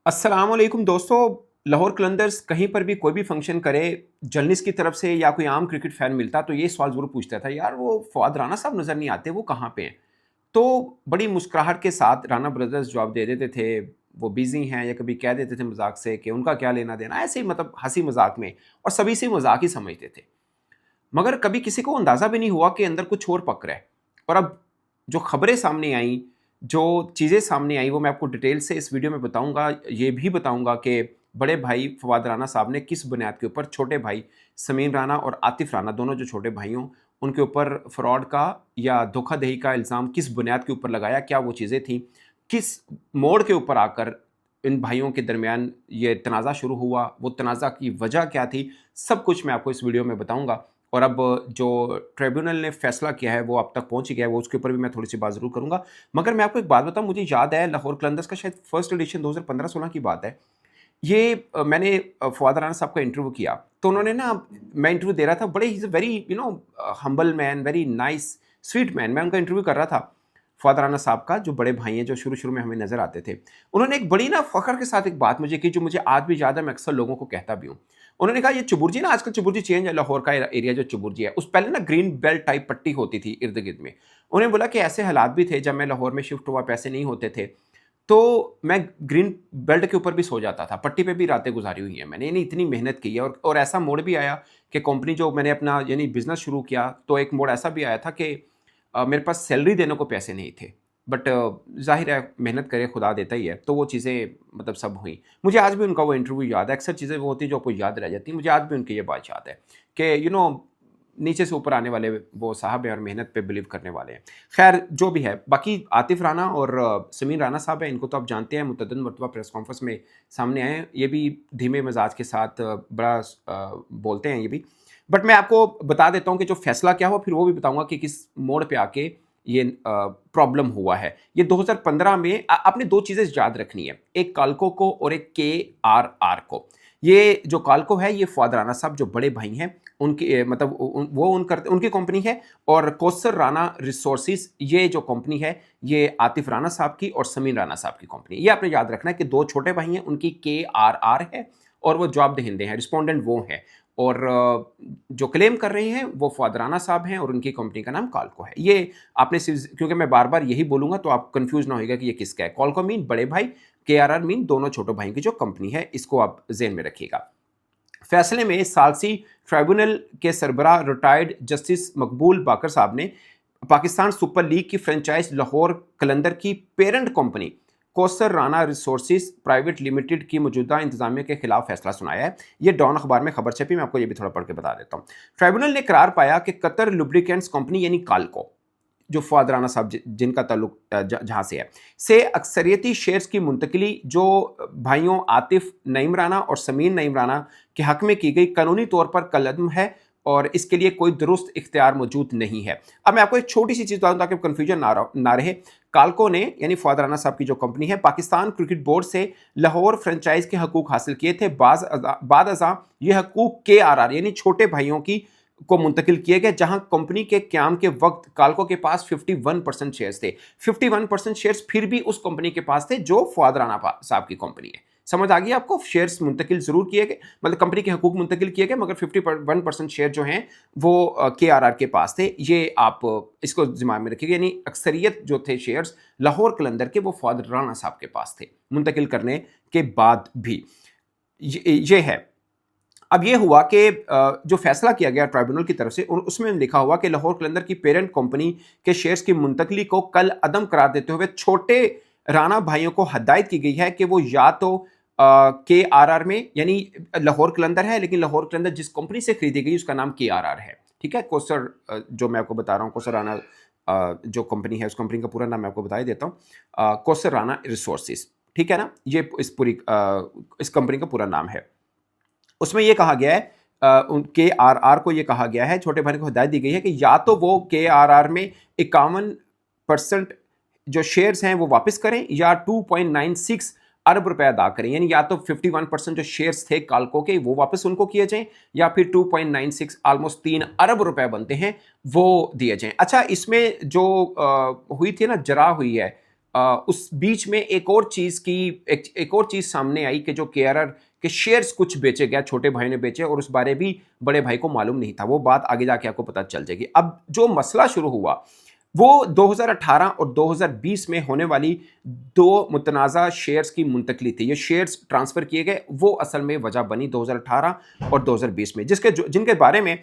अस्सलाम वालेकुम दोस्तों। लाहौर कलंदर्स कहीं पर भी कोई भी फंक्शन करे, जर्नलिस्ट की तरफ से या कोई आम क्रिकेट फैन मिलता तो ये सवाल ज़रूर पूछता था, यार वो फवाद राना साहब नज़र नहीं आते, वो कहाँ पे हैं? तो बड़ी मुस्कुराहट के साथ राना ब्रदर्स जवाब दे देते थे, वो बिज़ी हैं, या कभी कह देते थे मजाक से कि उनका क्या लेना देना, ऐसे ही मतलब हंसी मजाक में, और सभी से मजाक ही समझते थे। मगर कभी किसी को अंदाज़ा भी नहीं हुआ कि अंदर कुछ और पक रहा है। और अब जो खबरें सामने आईं, जो चीज़ें सामने आई, वो मैं आपको डिटेल से इस वीडियो में बताऊँगा। ये भी बताऊँगा कि बड़े भाई फवाद राना साहब ने किस बुनियाद के ऊपर छोटे भाई समीर राना और आतिफ राना, दोनों जो छोटे भाई हों, उनके ऊपर फ्रॉड का या धोखाधड़ी का इल्ज़ाम किस बुनियाद के ऊपर लगाया, क्या वो चीज़ें थीं, किस मोड़ के ऊपर आकर इन भाइयों के दरमियान ये तनाज़ा शुरू हुआ, वो तनाज़ा की वजह क्या थी, सब कुछ मैं आपको इस वीडियो में बताऊँगा। और अब जो ट्रिब्यूनल ने फैसला किया है वो अब तक पहुंच ही गया है, वो उसके ऊपर भी मैं थोड़ी सी बात ज़रूर करूंगा। मगर मैं आपको एक बात बताऊं, मुझे याद है लाहौर कलंदर्स का शायद फर्स्ट एडिशन 2015-16 की बात है। ये मैंने फवाद राना साहब का इंटरव्यू किया, तो उन्होंने ना, मैं इंटरव्यू दे रहा था, बड़े he is a very humble man, very nice sweet man. मैं उनका इंटरव्यू कर रहा था, फवाद राना साहब का, जो बड़े भाई हैं, जो शुरू शुरू में हमें नज़र आते थे। उन्होंने एक बड़ी ना फ़ख्र के साथ एक बात मुझे की, जो मुझे आज भी याद है, मैं अक्सर लोगों को कहता भी हूँ। उन्होंने कहा, ये चुबुर्जी ना, आजकल चुबुर्जी चेंज है, लाहौर का एरिया जो चुबुर्जी है, उस पहले ना ग्रीन बेल्ट टाइप पट्टी होती थी इर्द गिर्द में। उन्होंने बोला कि ऐसे हालात भी थे जब मैं लाहौर में शिफ्ट हुआ, पैसे नहीं होते थे, तो मैं ग्रीन बेल्ट के ऊपर भी सो जाता था, पट्टी पे भी रातें गुजारी हुई हैं मैंने, यानी इतनी मेहनत की है। और ऐसा मोड़ भी आया कि कंपनी, जो मैंने अपना यानी बिजनेस शुरू किया, तो एक मोड़ ऐसा भी आया था कि मेरे पास सैलरी देने को पैसे नहीं थे, बट ज़ाहिर है मेहनत करे खुदा देता ही है, तो वो चीज़ें मतलब सब हुई। मुझे आज भी उनका वो इंटरव्यू याद है, अक्सर चीज़ें वो होती हैं जो आपको याद रह जाती हैं। मुझे आज भी उनकी ये बात याद है कि नीचे से ऊपर आने वाले वो साहब हैं और मेहनत पे बिलीव करने वाले हैं। खैर जो भी है, बाकी आतिफ राना और समीर राना साहब हैं, इनको तो आप जानते हैं, मुतअद्दिद मरतबा प्रेस कॉन्फ्रेंस में सामने आए हैं। ये भी धीमे मिजाज के साथ बड़ा बोलते हैं ये भी। बट मैं आपको बता देता हूँ कि जो फैसला क्या हुआ, फिर वो भी बताऊंगा कि किस मोड़ पे आके ये प्रॉब्लम हुआ है। ये 2015 में आपने दो चीज़ें याद रखनी है, एक काल्को को और एक KRR को। ये जो काल्को है, ये फवाद राना साहब जो बड़े भाई हैं, उनकी मतलब उनकी कंपनी है। और कौसर राना रिसोर्सेज, ये जो कंपनी है, ये आतिफ राना साहब की और समीर राना साहब की कंपनी। ये आपने याद रखना है कि दो छोटे भाई हैं, उनकी KRR है और वो जवाब दहिंदे हैं, रिस्पोंडेंट वो हैं। और जो क्लेम कर रहे हैं वो फवाद राना साहब हैं और उनकी कंपनी का नाम काल्को है। ये आपने क्योंकि मैं बार बार यही बोलूंगा तो आप कंफ्यूज ना होइएगा कि ये किसका है। काल्को मीन बड़े भाई, KRR मीन दोनों छोटे भाई की जो कंपनी है, इसको आप ज़हन में रखिएगा। फैसले में सालसी ट्राइब्यूनल के सरबराह रिटायर्ड जस्टिस मकबूल बाकर साहब ने पाकिस्तान सुपर लीग की फ्रेंचाइज लाहौर कलंदर की parent company Kausar Rana resources private limited की मौजूदा इंतजामिया के खिलाफ फैसला सुनाया है। ये डॉन अखबार में खबर छपी, मैं आपको ये भी थोड़ा पढ़ के बता देता हूँ। ट्राइब्यूनल ने करार पाया कि कतर लुब्रिकेंट्स कंपनी यानी काल्को, जो फवाद राना साहब जिनका ताल्लुक जहाँ से है, से अक्सरियती शेयर्स की मुंतकिली जो भाइयों आतिफ नईम राना और समीर नईम राना के हक में की गई, कानूनी तौर पर कलअदम है और इसके लिए कोई दुरुस्त इख्तियार मौजूद नहीं है। अब मैं आपको एक छोटी सी चीज़ बता दूँ ताकि कन्फ्यूजन ना रहे। काल्को ने यानी फवाद राना साहब की जो कंपनी है, पाकिस्तान क्रिकेट बोर्ड से लाहौर फ्रेंचाइज के हकूक हासिल किए थे। बाद अज़ां ये हकूक KRR यानी छोटे भाइयों की को मुंतकिल किए गए, जहां कंपनी के क्याम के वक्त काल्को के पास 51% शेयर्स थे। 51% शेयर्स फिर भी उस कंपनी के पास थे जो फवाद राना साहब की कंपनी है। समझ आ गई आपको? शेयर्स मुंतकिल जरूर किए गए, मतलब कंपनी के हकूक मुंतकिल किए गए, मगर 51% शेयर जो हैं वो KRR के पास थे। ये आप इसको दिमाग में रखिएगा, यानी अक्सरियत जो थे शेयर्स लाहौर कलंदर के, वो फवाद राना साहब के पास थे मुंतकिल करने के बाद भी। ये है। अब ये हुआ कि जो फैसला किया गया ट्राइब्यूनल की तरफ से, उसमें लिखा हुआ कि लाहौर कलंदर की पेरेंट कंपनी के शेयर्स की मुंतकली को कल अदम करार देते हुए छोटे राना भाइयों को हदायत की गई है कि वो या तो KRR में, यानी लाहौर कलंदर है लेकिन लाहौर कलंदर जिस कंपनी से खरीदी गई उसका नाम KRR है, ठीक है। कौसर जो मैं आपको बता रहा हूँ, कौसर राना जो कंपनी है, उस कंपनी का पूरा नाम मैं आपको बता ही देता हूँ, कौसर राना रिसोर्सेज, ठीक है ना। ये इस कंपनी का पूरा नाम है। उसमें यह कहा गया है, उनके KRR को यह कहा गया है, छोटे भाई को हिदायत दी गई है कि या तो वो KRR में 51% जो शेयर्स हैं वो वापस करें, या 2.96 अरब रुपए अदा करें। यानी या तो 51% जो शेयर्स थे काल्को के वो वापस उनको किए जाएं, या फिर 2.96 ऑलमोस्ट 3 अरब रुपए बनते हैं वो दिए जाएं। अच्छा, इसमें जो हुई थी ना, जरा हुई है اس بیچ میں ایک اور چیز سامنے آئی کہ جو KRR کے شیئرز کچھ بیچے گیا، چھوٹے بھائی نے بیچے، اور اس بارے بھی بڑے بھائی کو معلوم نہیں تھا. وہ بات آگے جا کے آپ کو پتہ چل جائے گی. اب جو مسئلہ شروع ہوا وہ 2018 اور 2020 میں ہونے والی 2 متنازع شیئرز کی منتقلی تھی. یہ شیئرز ٹرانسفر کیے گئے، وہ اصل میں وجہ بنی 2018 اور 2020 میں، جن کے بارے میں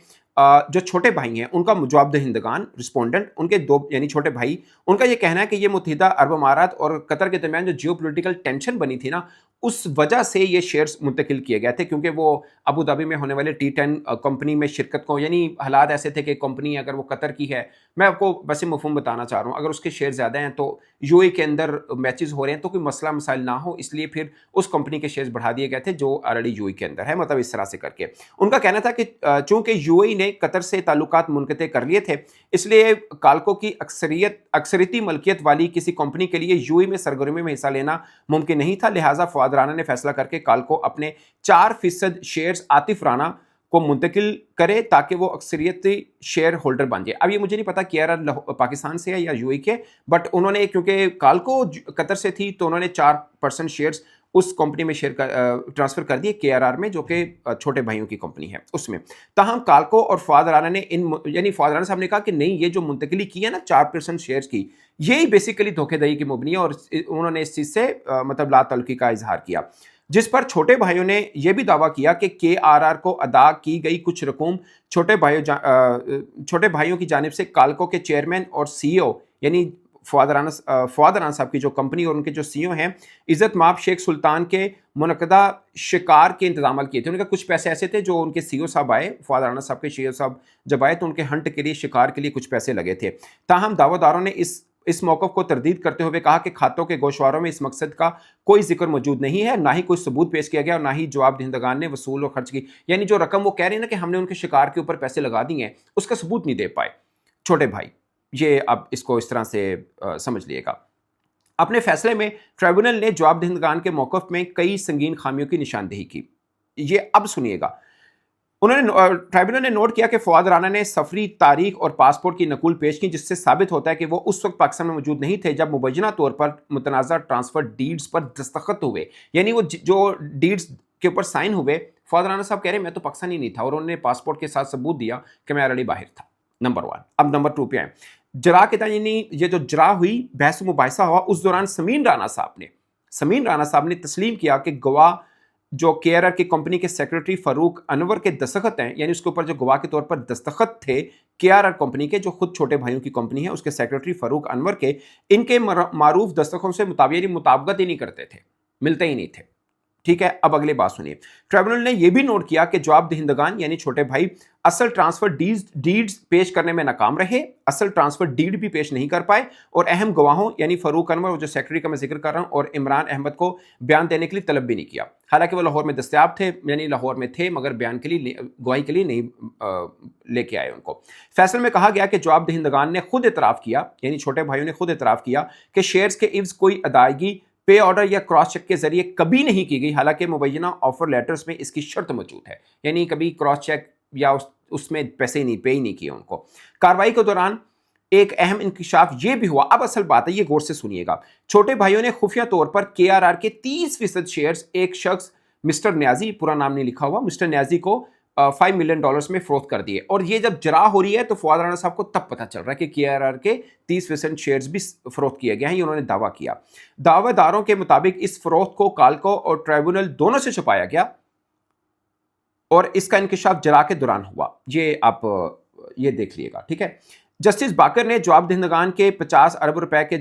جو چھوٹے بھائی ہیں ان کا جواب دہندگان رسپونڈنٹ، ان کے 2 یعنی چھوٹے بھائی، ان کا یہ کہنا ہے کہ یہ متحدہ عرب امارات اور قطر کے درمیان جو جیو پولیٹیکل ٹینشن بنی تھی نا، اس وجہ سے یہ شیئرز منتقل کیے گئے تھے، کیونکہ وہ ابو ظہبی میں ہونے والے T10 کمپنی میں شرکت کو، یعنی حالات ایسے تھے کہ کمپنی اگر وہ قطر کی ہے، میں آپ کو بس مفہوم بتانا چاہ رہا ہوں، اگر اس کے شیئر زیادہ ہیں تو UAE کے اندر میچز ہو رہے ہیں تو کوئی مسئلہ مسائل نہ ہو، اس لیے پھر اس کمپنی کے شیئرز بڑھا دیے گئے تھے جو آلریڈی UAE کے اندر ہے. مطلب اس طرح سے کر کے ان کا کہنا تھا کہ چونکہ UAE نے قطر سے تعلقات منقطع کر لیے تھے، اس لیے کالکو کی اکثریتی ملکیت والی کسی کمپنی کے لیے UAE میں سرگرمی میں حصہ لینا ممکن نہیں تھا. لہٰذا فواد رانا نے فیصلہ کر کے کالکو اپنے 4% شیئرز عاطف رانا کو منتقل کرے تاکہ وہ اکثریتی شیئر ہولڈر بن جائے. اب یہ مجھے نہیں پتا KRR پاکستان سے ہے یا UAE کے، بٹ انہوں نے کیونکہ کالکو قطر سے تھی تو انہوں نے 4% شیئرز اس کمپنی میں ٹرانسفر کر دیے KRR میں، جو کہ چھوٹے بھائیوں کی کمپنی ہے اس میں. تاہم کالکو اور فواد رانا نے یعنی فواد رانا صاحب نے کہا کہ نہیں، یہ جو منتقلی کی ہے نا 4% شیئرز کی، یہی بیسیکلی دھوکے دہی کی مبنی ہے، اور انہوں نے اس چیز سے مطلب لا تعلقی کا اظہار کیا، جس پر چھوٹے بھائیوں نے یہ بھی دعویٰ کیا کہ KRR کو ادا کی گئی کچھ رقوم چھوٹے بھائیوں کی جانب سے کالکو کے چیئرمین اور CEO یعنی فواد رانا صاحب کی جو کمپنی اور ان کے جو CEO ہیں عزت مآب شیخ سلطان کے منعقدہ شکار کے انتظامات کیے تھے. ان کے کچھ پیسے ایسے تھے جو ان کے CEO صاحب آئے، فواد رانا صاحب کے CEO صاحب جب آئے تو ان کے ہنٹ کے لیے، شکار کے لیے کچھ پیسے لگے تھے. تاہم دعویٰ داروں نے اس موقف کو تردید کرتے ہوئے کہا کہ کھاتوں کے گوشواروں میں اس مقصد کا کوئی ذکر موجود نہیں ہے، نہ ہی کوئی ثبوت پیش کیا گیا، اور نہ ہی جواب دہندگان نے وصول و خرچ کی، یعنی جو رقم وہ کہہ رہے ہیں نا کہ ہم نے ان کے شکار کے اوپر پیسے لگا دیے ہیں، اس کا ثبوت نہیں دے پائے چھوٹے بھائی. یہ اب اس کو اس طرح سے سمجھ لیے گا. اپنے فیصلے میں ٹرائبونل نے جواب دہندگان کے موقف میں کئی سنگین خامیوں کی نشاندہی کی. یہ اب سنیے گا. ٹرائبونل نے نوٹ کیا کہ فواد رانا نے سفری تاریخ اور پاسپورٹ کی نقول پیش کی، جس سے ثابت ہوتا ہے کہ وہ اس وقت پاکستان میں موجود نہیں تھے جب مبینہ طور پر متنازع ٹرانسفر ڈیڈز پر دستخط ہوئے. یعنی وہ جو ڈیڈز کے اوپر سائن ہوئے، فواد رانا صاحب کہہ رہے ہیں میں تو پاکستانی نہیں تھا، اور انہوں نے پاسپورٹ کے ساتھ ثبوت دیا کہ میں آلریڈی باہر تھا. نمبر 1. اب نمبر 2 پہ آئیں. جرا کے تھا، یعنی یہ جو جرا ہوئی، بحث و مباحثہ ہوا، اس دوران سمین رانا صاحب نے تسلیم کیا کہ گواہ جو KRR کی کمپنی کے سیکرٹری فاروق انور کے دستخط ہیں، یعنی اس کے اوپر جو گواہ کے طور پر دستخط تھے KRR کمپنی کے، جو خود چھوٹے بھائیوں کی کمپنی ہے، اس کے سیکرٹری فاروق انور کے، ان کے معروف دستخطوں سے مطابقت ہی نہیں کرتے تھے، ملتے ہی نہیں تھے. ٹھیک ہے. اب اگلے بات سنیے. ٹرائبونل نے یہ بھی نوٹ کیا کہ جواب دہندگان یعنی چھوٹے بھائی اصل ٹرانسفر ڈیڈز پیش کرنے میں ناکام رہے، اصل ٹرانسفر ڈیڈ بھی پیش نہیں کر پائے، اور اہم گواہوں یعنی فاروق انور جو سیکرٹری کا میں ذکر کر رہا ہوں اور عمران احمد کو بیان دینے کے لیے طلب بھی نہیں کیا. حالانکہ وہ لاہور میں دستیاب تھے، یعنی لاہور میں تھے، مگر بیان کے لیے، گواہی کے لیے نہیں لے کے آئے ان کو. فیصلے میں کہا گیا کہ جواب دہندگان نے خود اعتراف کیا، یعنی چھوٹے بھائیوں نے خود اعتراف کیا کہ شیئرز کے عوض کوئی ادائیگی پے آرڈر یا کراس چیک کے ذریعے کبھی نہیں کی گئی، حالانکہ مبینہ آفر لیٹرز میں اس کی شرط موجود ہے، یعنی کبھی کراس چیک یا اس میں پیسے نہیں پے ہی نہیں کیے ان کو. کارروائی کے دوران ایک اہم انکشاف یہ بھی ہوا. اب اصل بات ہے، یہ غور سے سنیے گا. چھوٹے بھائیوں نے خفیہ طور پر KRR کے 30% شیئرز ایک شخص مسٹر نیازی، پورا نام نہیں لکھا ہوا، مسٹر نیازی کو $5 ملین میں فروخت کر دیے. اور یہ جب جرا ہو رہی ہے تو فواد رانا صاحب کو تب پتہ چل رہا ہے کہ KRR کے 30% شیئرز بھی فروخت کیے گئے ہیں. یہ انہوں نے دعویٰ کیا. دعوے داروں کے مطابق اس فروخت کو کالکو اور ٹرائبونل دونوں سے چھپایا گیا، اور اس کا انکشاف جرا کے دوران ہوا. یہ آپ یہ دیکھ لیے گا. ٹھیک ہے. جسٹس باقر نے جواب دہندگان کے 50 ارب روپے کے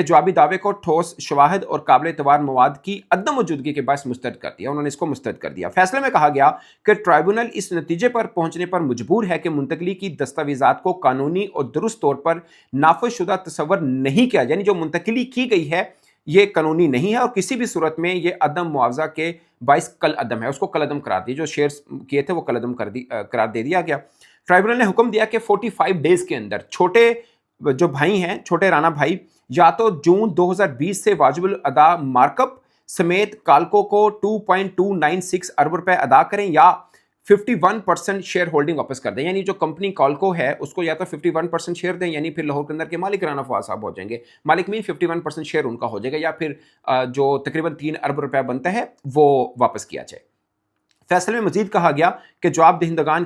جوابی دعوے کو ٹھوس شواہد اور قابل اعتبار مواد کی عدم موجودگی کے باعث مسترد کر دیا. انہوں نے اس کو مسترد کر دیا. فیصلے میں کہا گیا کہ ٹرائبونل اس نتیجے پر پہنچنے پر مجبور ہے کہ منتقلی کی دستاویزات کو قانونی اور درست طور پر نافذ شدہ تصور نہیں کیا، یعنی جو منتقلی کی گئی ہے یہ قانونی نہیں ہے، اور کسی بھی صورت میں یہ عدم معاوضہ کے باعث کل عدم ہے. اس کو کل عدم قرار دیا، جو شیئرز کیے تھے وہ کل عدم قرار دے دیا گیا. ٹرائبونل نے حکم دیا کہ 45 ڈیز کے اندر چھوٹے جو بھائی ہیں، چھوٹے رانا بھائی، یا تو جون 2020 سے واجب الادا مارک اپ سمیت کالکو کو 2.296 ارب روپے ادا کریں، یا 51% शेयर होल्डिंग वापस कर दें, यानी जो कंपनी कॉलको है उसको या तो 51% शेयर दें, यानी फिर लाहौर कलंदर के मालिक राना फवाद साहब हो जाएंगे। मालिक मीन 51% शेयर उनका हो जाएगा, या फिर जो तकरीबन 3 अरब रुपया बनता है वो वापस किया जाए। फैसले में मजीद कहा गया कि जवाबदहिंदगान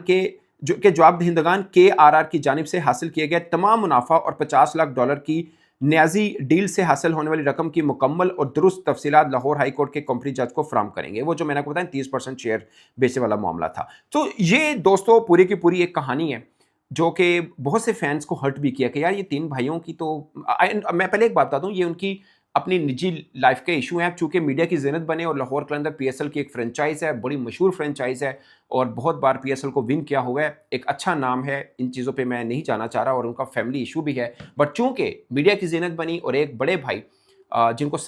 के आर आर की जानिब से हासिल किए गए तमाम मुनाफा और $50 लाख की न्याजी डील से हासिल होने वाली रकम की मुकम्मल और दुरुस्त तफसीलात लाहौर हाई कोर्ट के कंपनी जज को फराम करेंगे। वो जो मैंने आपको बताया 30% शेयर बेचने वाला मामला था। तो ये दोस्तों पूरी की पूरी एक कहानी है जो कि बहुत से फैंस को हर्ट भी किया कि यार ये 3 भाइयों की तो मैं पहले एक बात बता दूं, ये उनकी अपनी निजी लाइफ के इशू हैं, चूंकि मीडिया की ज़ीनत बने और लाहौर कलंदर पीएसएल की एक फ्रेंचाइज है, बड़ी मशहूर फ्रेंचाइज है और बहुत बार पीएसएल को विन किया हुआ है, एक अच्छा नाम है। इन चीज़ों पे मैं नहीं जाना चाह रहा और उनका फैमिली इशू भी है, बट चूंकि मीडिया की ज़ीनत बनी और एक बड़े भाई जिनको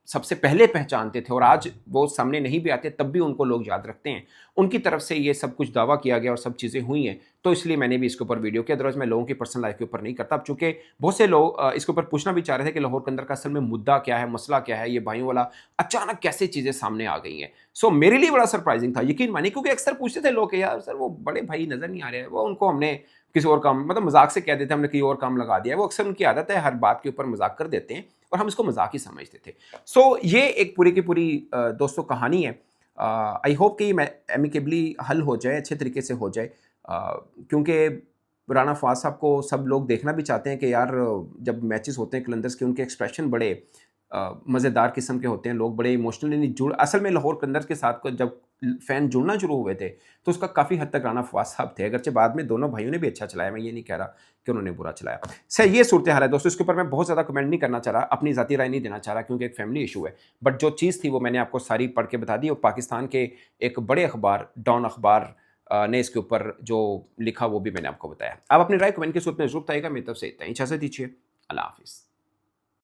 सबसे पहले पहचानते थे और आज वो सामने नहीं भी आते तब भी उनको लोग याद रखते हैं, उनकी तरफ से ये सब कुछ दावा किया गया और सब चीज़ें हुई हैं, तो इसलिए मैंने भी इसके ऊपर वीडियो किया। अदरवाइज मैं लोगों की पर्सनल लाइफ के ऊपर नहीं करता। अब चूंकि बहुत से लोग इसके ऊपर पूछना भी चाह रहे थे कि लाहौर कलंदर का असल में मुद्दा क्या है, मसला क्या है, ये भाइयों वाला अचानक कैसे चीज़ें सामने आ गई हैं। सो मेरे लिए बड़ा सरप्राइजिंग था, यकीन मानिए, क्योंकि अक्सर पूछते थे लोग कि यार सर वो बड़े भाई नज़र नहीं आ रहे हैं, वो उनको हमने किसी और काम, मतलब मजाक से कह देते हमने कहीं और काम लगा दिया है। वो अक्सर उनकी आदत है, हर बात के ऊपर मजाक कर देते हैं और हम इसको मजाक ही समझते थे। सो ये एक पूरी की पूरी दोस्तों कहानी है। आई होप कि मैं एमिकेबली हल हो जाए, अच्छे तरीके से हो जाए, क्योंकि राना फवाद साहब को सब लोग देखना भी चाहते हैं कि यार जब मैचेस होते हैं कलंदर्स के, उनके एक्सप्रेशन बड़े मज़ेदार किस्म के होते हैं, लोग बड़े इमोशनली जुड़, असल में लाहौर कलंदर्स के साथ जब फ़ैन जुड़ना शुरू हुए थे तो उसका काफ़ी हद तक राना फवाद साहब थे, अगरचे बाद में दोनों भाइयों ने भी अच्छा चलाया, मैं ये नहीं कह रहा कि उन्होंने बुरा चलाया। सर ये सूरत हाल है दोस्तों, इसके ऊपर मैं बहुत ज़्यादा कमेंट नहीं करना चाह रहा, अपनी ज़ाती राय नहीं देना चाह रहा, क्योंकि एक फैमिली इशू है, बट जो चीज़ थी वो मैंने आपको सारी पढ़ के बता दी और पाकिस्तान के एक बड़े अखबार डॉन अखबार ने इसके ऊपर जो लिखा वो भी मैंने आपको बताया। आप अपनी राय कमेंट के सूरत में जरूर बताइएगा। मेरी तरफ से इतना ही, इजाज़त दीजिए, अल्लाह हाफिज़।